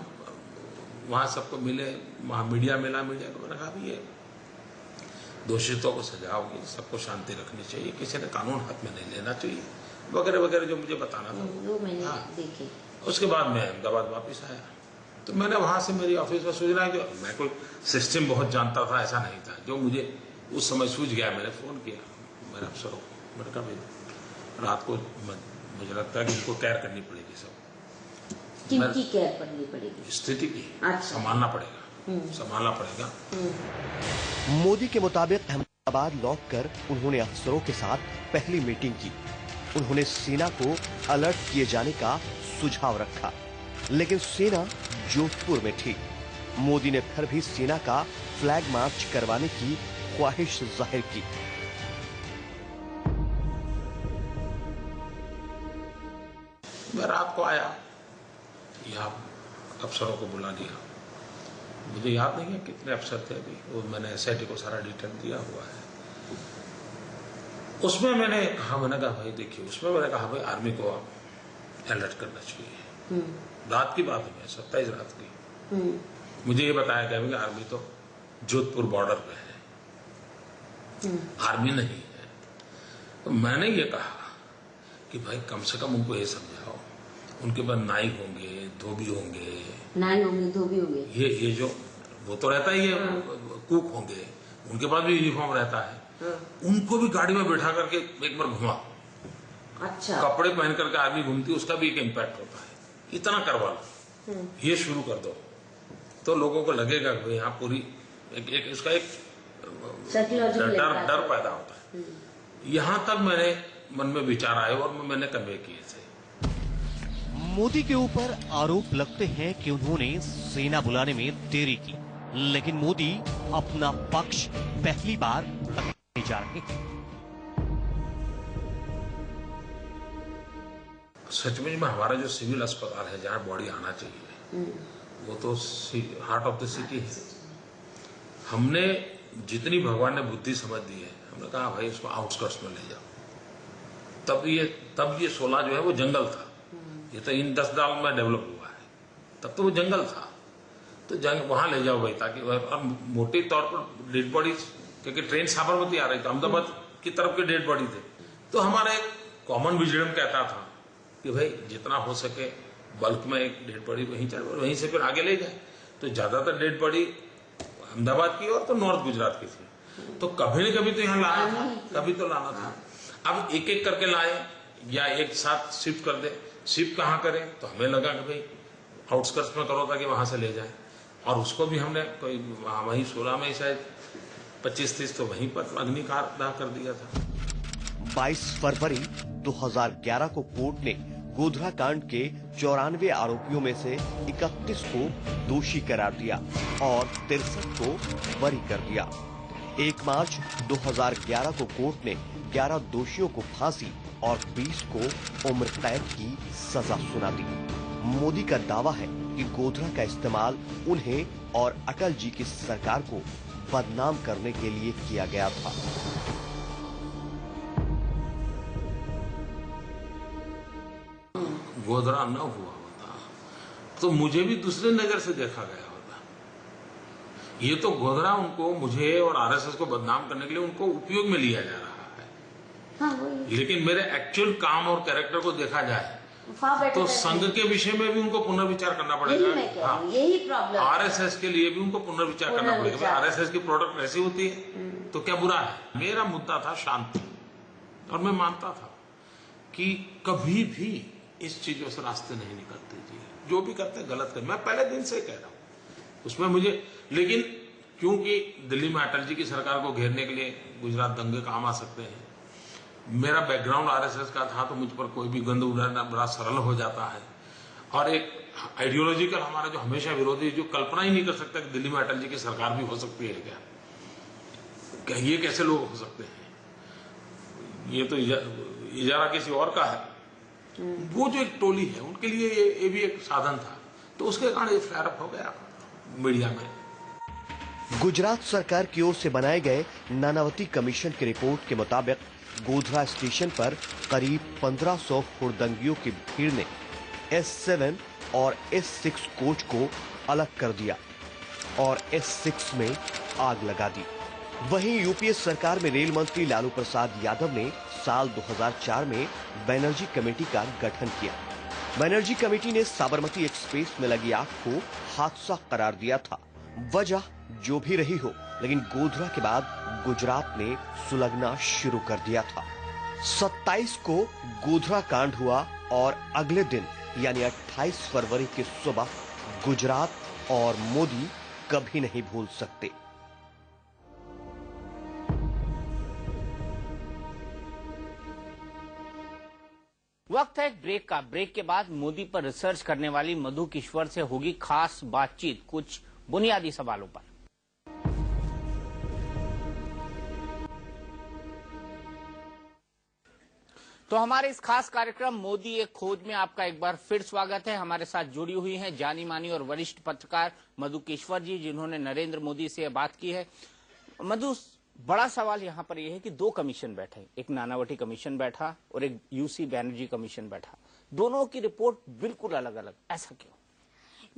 वहां सबको मिले, वहां मीडिया मिला, मीडिया को मैंने कहा भी ये दोषितों को सजा होगी, सबको शांति रखनी चाहिए, किसी ने कानून हाथ में नहीं लेना चाहिए, वगैरह वगैरह जो मुझे बताना था वो मैंने देखे। उसके बाद मैं अहमदाबाद वापस आया, तो मैंने वहां से मेरी ऑफिस में सूचना है, जो मैं कोई सिस्टम बहुत जानता था ऐसा नहीं था, जो मुझे उस समय सूझ गया, मैंने फोन किया मेरे अफसरों को, मैंने कहा भाई रात को मुझे लगता है कि इनको केयर करनी पड़ेगी, सब किनकी केयर करनी पड़ेगी, स्थिति की, अच्छा, संभालना पड़ेगा। मोदी के मुताबिक अहमदाबाद लौटकर उन्होंने अफसरों के साथ पहली मीटिंग की। उन्होंने सेना को अलर्ट किए जाने का सुझाव रखा, लेकिन सेना जोधपुर में थी। मोदी ने फिर भी सेना का फ्लैग मार्च करवाने की ख्वाहिश जाहिर की। मैं रात को आया, यहाँ अफसरों को बुला लिया। मुझे याद नहीं है कितने अफसर थे अभी, वो मैंने SIT को सारा डिटेल दिया हुआ है। उसमें मैंने कहा भाई देखिए, उसमें मैंने कहा भाई आर्मी को आप अलर्ट करना चाहिए। रात की बात है, 27 रात की। मुझे ये बताया गया कि आर्मी तो जोधपुर बॉर्डर पे है, आर्मी नहीं है। तो मैंने ये कहा कि भाई कम से कम उनको ये समझाओ, उनके पास नाई होंगे, धोबी होंगे, धोबी होंगे, ये जो वो तो रहता ही है, कुक होंगे, उनके पास भी यूनिफॉर्म रहता है। उनको भी गाड़ी में बैठा करके एक बार घुमा। अच्छा, कपड़े पहन करके आर्मी घूमती है, उसका भी एक इम्पैक्ट होता है। इतना करवा लो, ये शुरू कर दो, तो लोगों को लगेगा कि यहाँ पूरी उसका एक डर पैदा होता है। यहाँ तक मेरे मन में विचार आए और मैंने कन्वे किए थे। मोदी के ऊपर आरोप लगते हैं कि उन्होंने सेना बुलाने में देरी की, लेकिन मोदी अपना पक्ष पहली बार रखने जा रहे हैं। सचमुच में हमारा जो सिविल अस्पताल है, जहाँ बॉडी आना चाहिए, वो तो हार्ट ऑफ द सिटी है। हमने जितनी भगवान ने बुद्धि समझ दी है, हमने कहा भाई उसको आउटस्कर्ट्स में ले जाओ। तब ये 16 जो है वो जंगल था, ये तो इन 10 साल में डेवलप हुआ है। तब तो वो जंगल था, तो वहां ले जाओ भाई, ताकि और मोटे तौर पर डेड बॉडी, क्योंकि ट्रेन साबरमती आ रही थी, अहमदाबाद की तरफ के डेड बॉडी थे। तो हमारा एक कॉमन विजडम कहता था कि भाई जितना हो सके बल्क में एक डेड बॉडी वहीं से फिर आगे ले जाए। तो ज्यादातर डेड बॉडी अहमदाबाद की और तो नॉर्थ गुजरात की थी। तो कभी न कभी तो यहाँ लाना था, कभी तो लाना था। अब एक एक करके लाए या एक साथ शिफ्ट कर दे। शिफ्ट कहाँ करें, तो हमें लगा कि भाई आउटस्कर्ट्स में करो ताकि वहां से ले जाए। और उसको भी हमने कोई वहीं 16 में शायद 25-30 तो वहीं पर अग्निकांड दाह कर दिया था। 22 फरवरी 2011 को कोर्ट ने गोधरा कांड के 94 आरोपियों में से 31 को दोषी करार दिया और 63 को बरी कर दिया। 1 मार्च 2011 को कोर्ट ने 11 दोषियों को फांसी और 20 को उम्र कैद की सजा सुना दी। मोदी का दावा है कि गोधरा का इस्तेमाल उन्हें और अटल जी की सरकार को बदनाम करने के लिए किया गया था। गोधरा न हुआ होता तो मुझे भी दूसरे नजर से देखा गया होता। ये तो गोधरा उनको, मुझे और RSS को बदनाम करने के लिए उनको उपयोग में लिया जा रहा है। हाँ, लेकिन मेरे एक्चुअल काम और कैरेक्टर को देखा जाए तो संघ के विषय में भी उनको पुनर्विचार करना पड़ेगा। हाँ, यही प्रॉब्लम। RSS के लिए भी उनको पुनर्विचार करना पड़ेगा। RSS की प्रोडक्ट ऐसी होती है तो क्या बुरा है। मेरा मुद्दा था शांति, और मैं मानता था कि कभी भी इस चीजों से रास्ते नहीं निकलते जी। जो भी करते गलत करते, मैं पहले दिन से कह रहा हूं उसमें मुझे। लेकिन क्योंकि दिल्ली में अटल जी की सरकार को घेरने के लिए गुजरात दंगे काम आ सकते हैं, मेरा बैकग्राउंड RSS का था, तो मुझ पर कोई भी गंद उड़ाना बड़ा सरल हो जाता है। और एक आइडियोलॉजिकल हमारा जो हमेशा विरोधी, जो कल्पना ही नहीं कर सकता कि दिल्ली में अटल जी की सरकार भी हो सकती है क्या ये कैसे लोग हो सकते हैं, ये तो इजारा किसी और का है। वो जो एक टोली है उनके लिए ये भी एक साधन था, तो उसके कारण ये फ्लेयर अप हो गया मीडिया में। गुजरात सरकार की ओर से बनाए गए नानावती कमीशन की रिपोर्ट के मुताबिक गोधरा स्टेशन पर करीब 1500 हुड़दंगियों की भीड़ ने S7 और S6 कोच को अलग कर दिया और S6 में आग लगा दी। वहीं यूपीए सरकार में रेल मंत्री लालू प्रसाद यादव ने साल 2004 में बनर्जी कमेटी का गठन किया। बनर्जी कमेटी ने साबरमती एक्सप्रेस में लगी आग को हादसा करार दिया था। वजह जो भी रही हो, लेकिन गोधरा के बाद गुजरात ने सुलगना शुरू कर दिया था। 27 को गोधरा कांड हुआ और अगले दिन यानी 28 फरवरी की सुबह गुजरात और मोदी कभी नहीं भूल सकते। वक्त है एक ब्रेक का। ब्रेक के बाद मोदी पर रिसर्च करने वाली मधु किश्वर से होगी खास बातचीत कुछ बुनियादी सवालों पर। तो हमारे इस खास कार्यक्रम मोदी एक खोज में आपका एक बार फिर स्वागत है। हमारे साथ जुड़ी हुई हैं जानी मानी और वरिष्ठ पत्रकार मधुकेश्वर जी, जिन्होंने नरेंद्र मोदी से बात की है। मधु, बड़ा सवाल यहाँ पर यह है कि दो कमीशन बैठे, एक नानावटी कमीशन बैठा और एक यूसी बैनर्जी कमीशन बैठा, दोनों की रिपोर्ट बिल्कुल अलग अलग, ऐसा क्यों?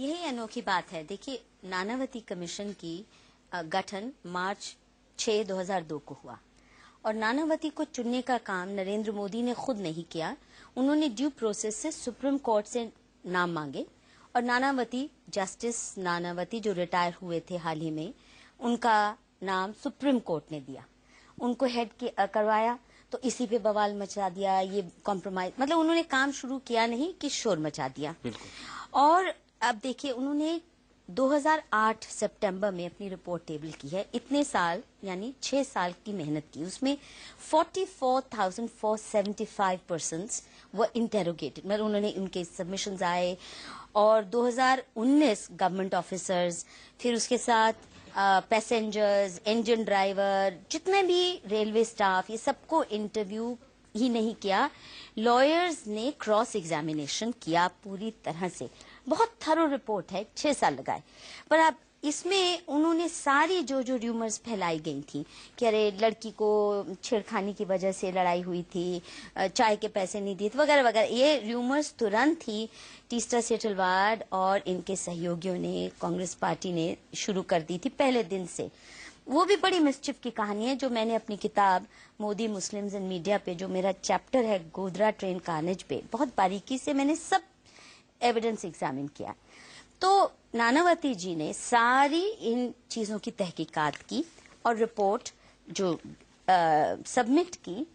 यही अनोखी बात है। देखिए, नानावती कमीशन की गठन मार्च 6, 2002 को हुआ और नानावती को चुनने का काम नरेंद्र मोदी ने खुद नहीं किया। उन्होंने ड्यू प्रोसेस से सुप्रीम कोर्ट से नाम मांगे और नानावती, जस्टिस नानावती जो रिटायर हुए थे हाल ही में, उनका नाम सुप्रीम कोर्ट ने दिया, उनको हेड करवाया। तो इसी पे बवाल मचा दिया, ये कॉम्प्रोमाइज, मतलब उन्होंने काम शुरू किया नहीं कि शोर मचा दिया। और अब देखिए, उन्होंने 2008 सितंबर में अपनी रिपोर्ट टेबल की है। इतने साल यानी 6 साल की मेहनत की, उसमें 44,475 पर्सन्स वो इंटेरोगेटेड, मतलब उन्होंने उनके सबमिशंस आए और 2019 गवर्नमेंट ऑफिसर्स, फिर उसके साथ पैसेंजर्स, इंजन ड्राइवर, जितने भी रेलवे स्टाफ, ये सबको इंटरव्यू ही नहीं किया, लॉयर्स ने क्रॉस एग्जामिनेशन किया पूरी तरह से। बहुत थरो रिपोर्ट है, 6 साल लगाए। पर अब इसमें उन्होंने सारी जो र्यूमर्स फैलाई गई थी कि अरे लड़की को छेड़खानी की वजह से लड़ाई हुई थी, चाय के पैसे नहीं दिए वगैरह वगैरह, ये र्यूमर्स तुरंत ही टीस्टा सेटलवाड और इनके सहयोगियों ने, कांग्रेस पार्टी ने शुरू कर दी थी पहले दिन से। वो भी बड़ी मिसचिफ की कहानी है, जो मैंने अपनी किताब मोदी मुस्लिम्स इन मीडिया पे, जो मेरा चैप्टर है गोधरा ट्रेन कार्नेज पे, बहुत बारीकी से मैंने सब एविडेंस एग्जामिन किया। तो नानावती जी ने सारी इन चीजों की तहकीकात की और रिपोर्ट जो सबमिट की,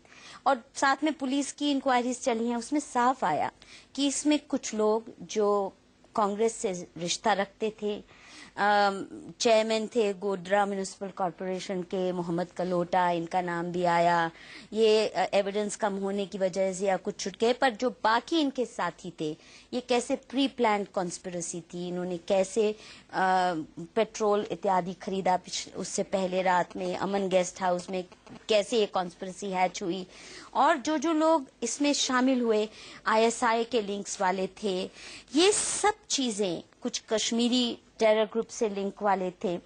और साथ में पुलिस की इंक्वायरीज चली हैं, उसमें साफ आया कि इसमें कुछ लोग जो कांग्रेस से रिश्ता रखते थे, चेयरमैन थे गोधरा म्युनिसिपल कॉरपोरेशन के मोहम्मद कलोटा, इनका नाम भी आया। ये एविडेंस कम होने की वजह से या कुछ छुट गए, पर जो बाकी इनके साथी थे, ये कैसे प्री प्लान्ड कॉन्स्पिरेसी थी, इन्होंने कैसे पेट्रोल इत्यादि खरीदा उससे पहले रात में अमन गेस्ट हाउस में, कैसे ये कॉन्स्पिरेसी हैच हुई, और जो जो लोग इसमें शामिल हुए ISI के लिंक्स वाले थे, ये सब चीजें, कुछ कश्मीरी टेरर ग्रुप से लिंक वाले थे,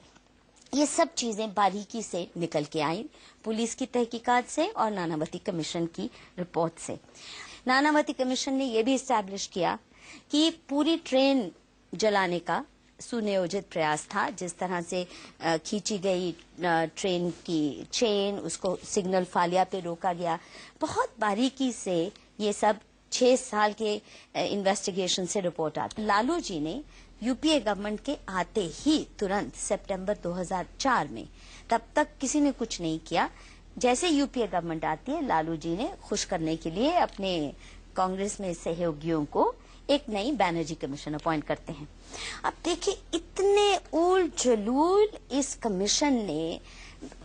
ये सब चीजें बारीकी से निकल के आई पुलिस की तहकीकात से और नानावती कमीशन की रिपोर्ट से। नानावती कमीशन ने यह भी एस्टैब्लिश किया कि पूरी ट्रेन जलाने का सुनियोजित प्रयास था। जिस तरह से खींची गई ट्रेन की चेन, उसको सिग्नल फालिया पे रोका गया, बहुत बारीकी से ये सब 6 साल के इन्वेस्टिगेशन से रिपोर्ट आती। लालू जी ने यूपीए गवर्नमेंट के आते ही तुरंत सितंबर 2004 में, तब तक किसी ने कुछ नहीं किया, जैसे यूपीए गवर्नमेंट आती है, लालू जी ने खुश करने के लिए अपने कांग्रेस में सहयोगियों को एक नई बैनर्जी कमीशन अपॉइंट करते हैं। अब देखिए, इतने उल जलूल इस कमीशन ने,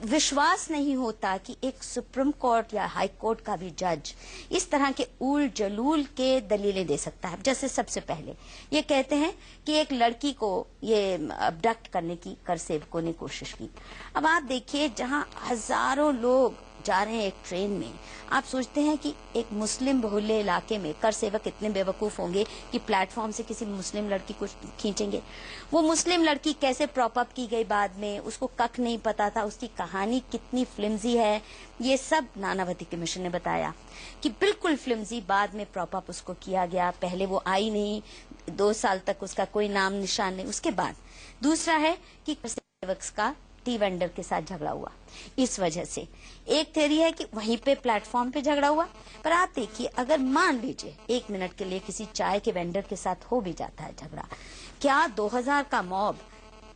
विश्वास नहीं होता कि एक सुप्रीम कोर्ट या हाई कोर्ट का भी जज इस तरह के उल जलूल के दलीलें दे सकता है। जैसे सबसे पहले ये कहते हैं कि एक लड़की को ये अबडक्ट करने की कर सेवकों ने कोशिश की। अब आप देखिए, जहां हजारों लोग जा रहे हैं एक ट्रेन में, आप सोचते हैं कि एक मुस्लिम बहुल्य इलाके में कर सेवक इतने बेवकूफ होंगे कि प्लेटफॉर्म से किसी मुस्लिम लड़की को खींचेंगे? वो मुस्लिम लड़की कैसे प्रॉप अप की गई बाद में, उसको कख नहीं पता था, उसकी कहानी कितनी फ्लिमजी है, ये सब नानावती कमीशन ने बताया कि बिल्कुल फ्लिमजी, बाद में प्रॉप अप उसको किया गया, पहले वो आई नहीं, 2 साल तक उसका कोई नाम निशान नहीं। उसके बाद दूसरा है कि कर सेवक का टी वेंडर के साथ झगड़ा हुआ, इस वजह से। एक थ्योरी है कि वहीं पे प्लेटफॉर्म पे झगड़ा हुआ, पर आप देखिए, अगर मान लीजिए 1 मिनट के लिए किसी चाय के वेंडर के साथ हो भी जाता है झगड़ा, क्या 2000 का मॉब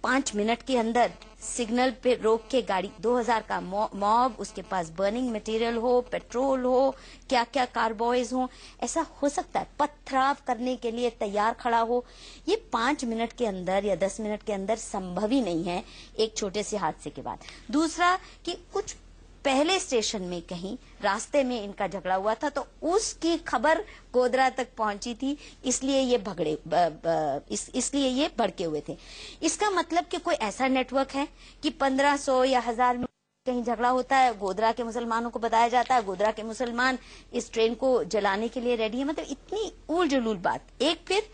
5 मिनट के अंदर सिग्नल पे रोक के गाड़ी, 2000 का मॉब, उसके पास बर्निंग मटेरियल हो, पेट्रोल हो, क्या क्या कारबॉयज हो, ऐसा हो सकता है? पथराव करने के लिए तैयार खड़ा हो, ये 5 मिनट के अंदर या 10 मिनट के अंदर संभव ही नहीं है एक छोटे से हादसे के बाद। दूसरा कि कुछ पहले स्टेशन में कहीं रास्ते में इनका झगड़ा हुआ था, तो उसकी खबर गोधरा तक पहुंची थी, इसलिए ये इसलिए ये भड़के हुए थे। इसका मतलब कि कोई ऐसा नेटवर्क है कि 1500 या 1000 कहीं झगड़ा होता है, गोधरा के मुसलमानों को बताया जाता है, गोधरा के मुसलमान इस ट्रेन को जलाने के लिए रेडी है। मतलब इतनी उल जलूल बात। एक फिर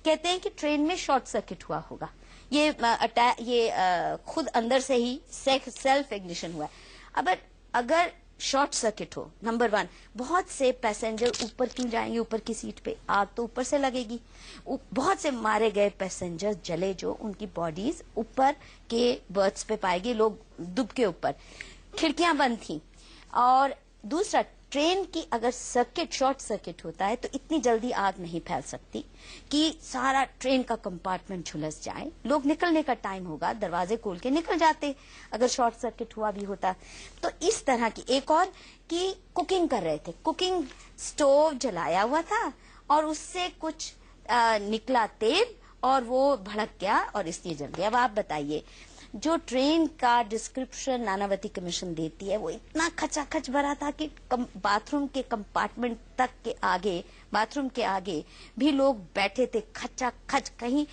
कहते हैं कि ट्रेन में शॉर्ट सर्किट हुआ होगा, ये खुद अंदर से ही सेल्फ इग्निशन हुआ है। अब अगर शॉर्ट सर्किट हो, नंबर 1, बहुत से पैसेंजर ऊपर क्यों जाएंगे, ऊपर की सीट पे आग तो ऊपर से लगेगी। बहुत से मारे गए पैसेंजर जले, जो उनकी बॉडीज ऊपर के बर्थ्स पे पाएगी, लोग दुब के ऊपर, खिड़कियां बंद थी। और दूसरा, ट्रेन की अगर शॉर्ट सर्किट होता है तो इतनी जल्दी आग नहीं फैल सकती कि सारा ट्रेन का कंपार्टमेंट झुलस जाए। लोग निकलने का टाइम होगा, दरवाजे खोल के निकल जाते अगर शॉर्ट सर्किट हुआ भी होता। तो इस तरह की एक और कि कुकिंग कर रहे थे, कुकिंग स्टोव जलाया हुआ था और उससे कुछ निकला तेल और वो भड़क गया और इसलिए जल गया। अब आप बताइए, जो ट्रेन का डिस्क्रिप्शन नानावती कमीशन देती है वो इतना खचाखच भरा था कि बाथरूम के कंपार्टमेंट तक के आगे, बाथरूम के आगे भी लोग बैठे थे खचाखच, कहीं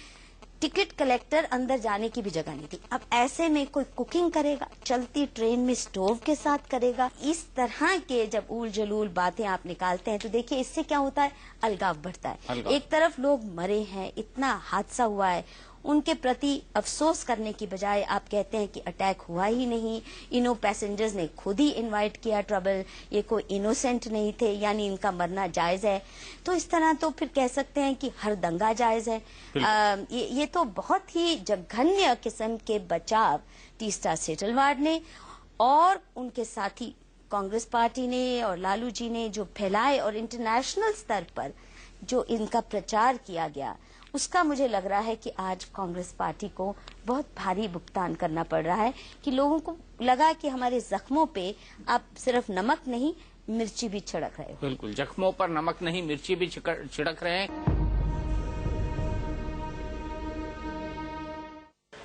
टिकट कलेक्टर अंदर जाने की भी जगह नहीं थी। अब ऐसे में कोई कुकिंग करेगा, चलती ट्रेन में स्टोव के साथ करेगा? इस तरह के जब उल जलूल बातें आप निकालते हैं तो देखिए इससे क्या होता है, अलगाव बढ़ता है। एक तरफ लोग मरे हैं, इतना हादसा हुआ है, उनके प्रति अफसोस करने की बजाय आप कहते हैं कि अटैक हुआ ही नहीं, इनो पैसेंजर्स ने खुद ही इनवाइट किया ट्रबल, ये कोई इनोसेंट नहीं थे, यानी इनका मरना जायज है। तो इस तरह तो फिर कह सकते हैं कि हर दंगा जायज है। ये तो बहुत ही जघन्य किस्म के बचाव तीस्ता सेटलवाड ने और उनके साथी कांग्रेस पार्टी ने और लालू जी ने जो फैलाए और इंटरनेशनल स्तर पर जो इनका प्रचार किया गया, उसका मुझे लग रहा है कि आज कांग्रेस पार्टी को बहुत भारी भुगतान करना पड़ रहा है कि लोगों को लगा कि हमारे जख्मों पे आप सिर्फ नमक नहीं मिर्ची भी छिड़क रहे हो। बिल्कुल, जख्मों पर नमक नहीं मिर्ची भी छिड़क रहे हैं।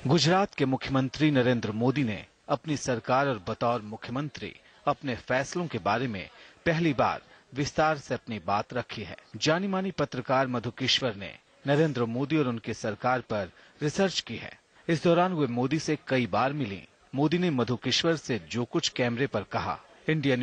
गुजरात के मुख्यमंत्री नरेंद्र मोदी ने अपनी सरकार और बतौर मुख्यमंत्री अपने फैसलों के बारे में पहली बार विस्तार से अपनी बात रखी है। जानी मानी पत्रकार मधुकिश्वर ने नरेंद्र मोदी और उनकी सरकार पर रिसर्च की है। इस दौरान वे मोदी से कई बार मिली। मोदी ने मधुकिश्वर से जो कुछ कैमरे पर कहा, इंडिया